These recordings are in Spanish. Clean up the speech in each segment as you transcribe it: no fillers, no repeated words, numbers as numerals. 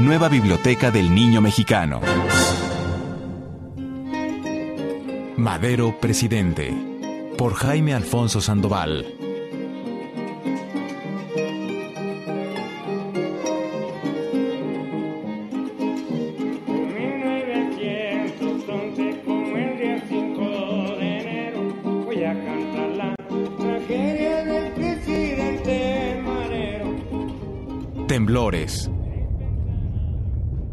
Nueva Biblioteca del Niño Mexicano. Madero, presidente. Por Jaime Alfonso Sandoval. Temblores.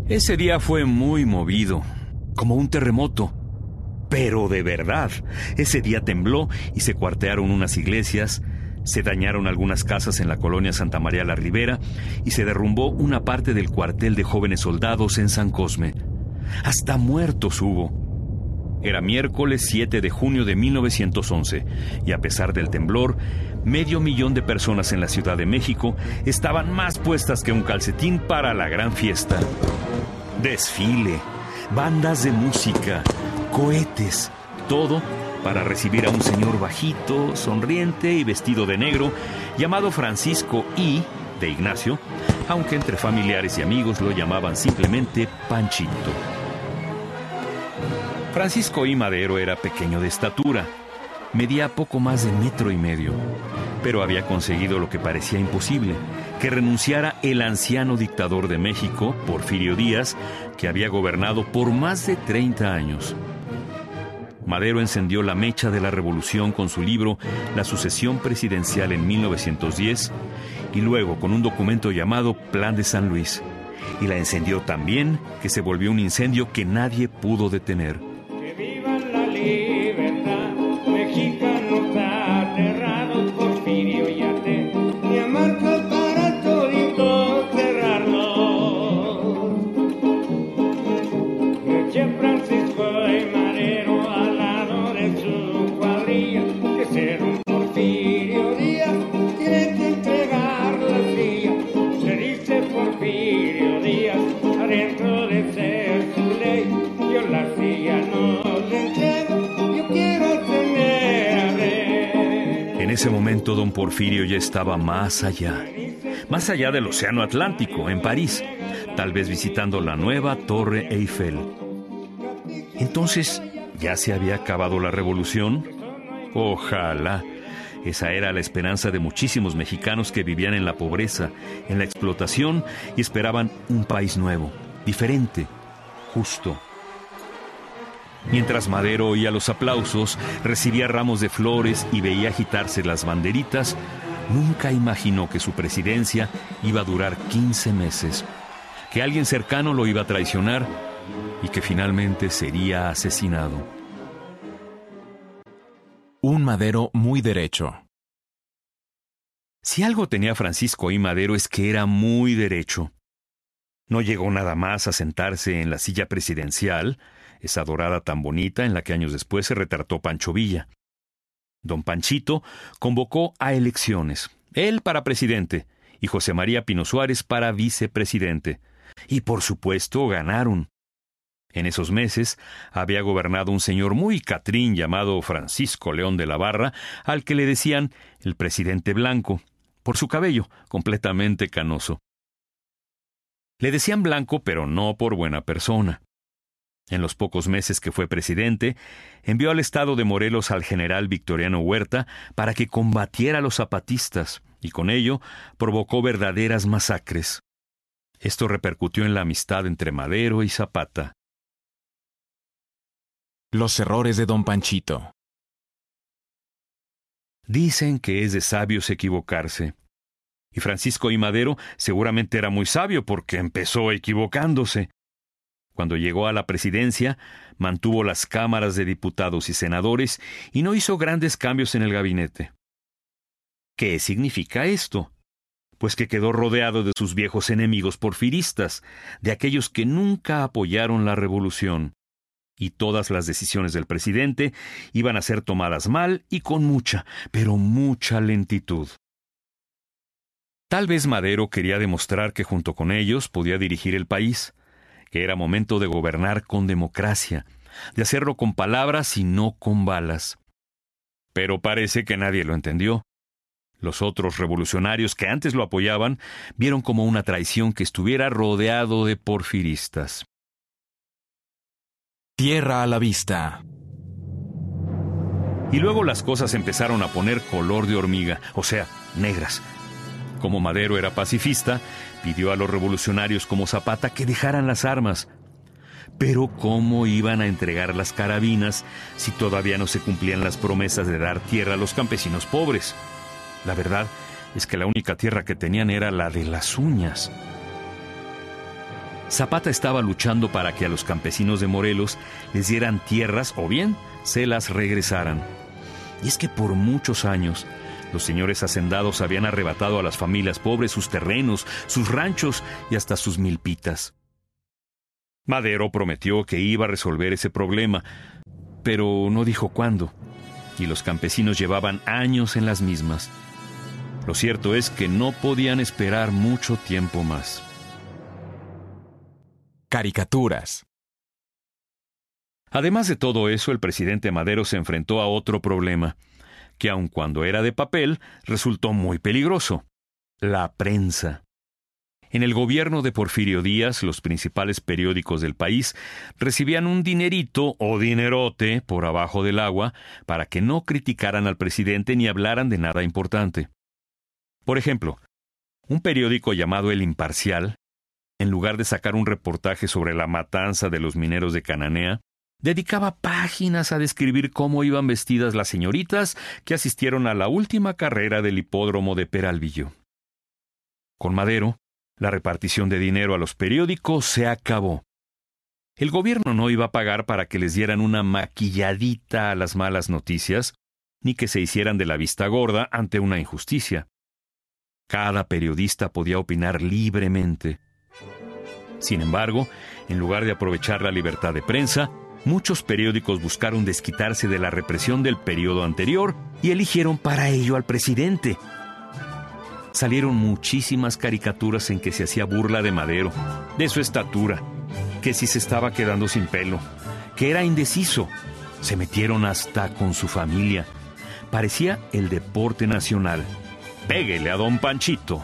Ese día fue muy movido, como un terremoto. Pero de verdad, ese día tembló y se cuartearon unas iglesias, se dañaron algunas casas en la colonia Santa María la Ribera y se derrumbó una parte del cuartel de jóvenes soldados en San Cosme. Hasta muertos hubo. Era miércoles 7 de junio de 1911 y a pesar del temblor, 500,000 de personas en la Ciudad de México estaban más puestas que un calcetín para la gran fiesta. Desfile, bandas de música, cohetes, todo para recibir a un señor bajito, sonriente y vestido de negro, llamado Francisco I. de Ignacio, aunque entre familiares y amigos lo llamaban simplemente Panchito. Francisco I. Madero era pequeño de estatura, medía poco más de 1,5 metros, pero había conseguido lo que parecía imposible, que renunciara el anciano dictador de México, Porfirio Díaz, que había gobernado por más de 30 años. Madero encendió la mecha de la revolución con su libro La sucesión presidencial en 1910 y luego con un documento llamado Plan de San Luis. Y la encendió tan bien que se volvió un incendio que nadie pudo detener. ¡Que viva la libertad! Mexicanos aterrados, Porfirio ya tenía marcas para toditos cerrarlos. Eche Francisco y Madero al lado de su cuadrilla, que ser un Porfirio Díaz tiene que entregar la silla. Se dice Porfirio Díaz, adentro de ser su ley, yo la silla no le entrego, yo quiero tener a ver. En ese momento don Porfirio ya estaba más allá del Océano Atlántico, en París, tal vez visitando la nueva Torre Eiffel. Entonces, ¿ya se había acabado la revolución? Ojalá. Esa era la esperanza de muchísimos mexicanos que vivían en la pobreza, en la explotación y esperaban un país nuevo, diferente, justo. Mientras Madero oía los aplausos, recibía ramos de flores y veía agitarse las banderitas, nunca imaginó que su presidencia iba a durar 15 meses, que alguien cercano lo iba a traicionar y que finalmente sería asesinado. Un Madero muy derecho. Si algo tenía Francisco I. Madero es que era muy derecho. No llegó nada más a sentarse en la silla presidencial, esa dorada tan bonita en la que años después se retrató Pancho Villa. Don Panchito convocó a elecciones, él para presidente y José María Pino Suárez para vicepresidente. Y por supuesto ganaron. En esos meses había gobernado un señor muy catrín llamado Francisco León de la Barra, al que le decían el presidente blanco, por su cabello completamente canoso. Le decían blanco, pero no por buena persona. En los pocos meses que fue presidente, envió al estado de Morelos al general Victoriano Huerta para que combatiera a los zapatistas, y con ello provocó verdaderas masacres. Esto repercutió en la amistad entre Madero y Zapata. Los errores de don Panchito. Dicen que es de sabios equivocarse. Y Francisco I. Madero seguramente era muy sabio porque empezó equivocándose. Cuando llegó a la presidencia, mantuvo las cámaras de diputados y senadores y no hizo grandes cambios en el gabinete. ¿Qué significa esto? Pues que quedó rodeado de sus viejos enemigos porfiristas, de aquellos que nunca apoyaron la revolución. Y todas las decisiones del presidente iban a ser tomadas mal y con mucha, pero mucha lentitud. Tal vez Madero quería demostrar que junto con ellos podía dirigir el país, que era momento de gobernar con democracia, de hacerlo con palabras y no con balas. Pero parece que nadie lo entendió. Los otros revolucionarios que antes lo apoyaban vieron como una traición que estuviera rodeado de porfiristas. Tierra a la vista. Y luego las cosas empezaron a poner color de hormiga, o sea, negras. Como Madero era pacifista, pidió a los revolucionarios como Zapata que dejaran las armas. Pero ¿cómo iban a entregar las carabinas si todavía no se cumplían las promesas de dar tierra a los campesinos pobres? La verdad es que la única tierra que tenían era la de las uñas. Zapata estaba luchando para que a los campesinos de Morelos les dieran tierras o bien se las regresaran. Y es que por muchos años los señores hacendados habían arrebatado a las familias pobres sus terrenos, sus ranchos y hasta sus milpitas. Madero prometió que iba a resolver ese problema, pero no dijo cuándo, y los campesinos llevaban años en las mismas. Lo cierto es que no podían esperar mucho tiempo más. Caricaturas. Además de todo eso, el presidente Madero se enfrentó a otro problema, que aun cuando era de papel, resultó muy peligroso: la prensa. En el gobierno de Porfirio Díaz, los principales periódicos del país recibían un dinerito o dinerote por abajo del agua para que no criticaran al presidente ni hablaran de nada importante. Por ejemplo, un periódico llamado El Imparcial, en lugar de sacar un reportaje sobre la matanza de los mineros de Cananea, dedicaba páginas a describir cómo iban vestidas las señoritas que asistieron a la última carrera del hipódromo de Peralvillo. Con Madero, la repartición de dinero a los periódicos se acabó. El gobierno no iba a pagar para que les dieran una maquilladita a las malas noticias, ni que se hicieran de la vista gorda ante una injusticia. Cada periodista podía opinar libremente. Sin embargo, en lugar de aprovechar la libertad de prensa, muchos periódicos buscaron desquitarse de la represión del periodo anterior y eligieron para ello al presidente. Salieron muchísimas caricaturas en que se hacía burla de Madero, de su estatura, que si se estaba quedando sin pelo, que era indeciso. Se metieron hasta con su familia. Parecía el deporte nacional. Péguele a don Panchito.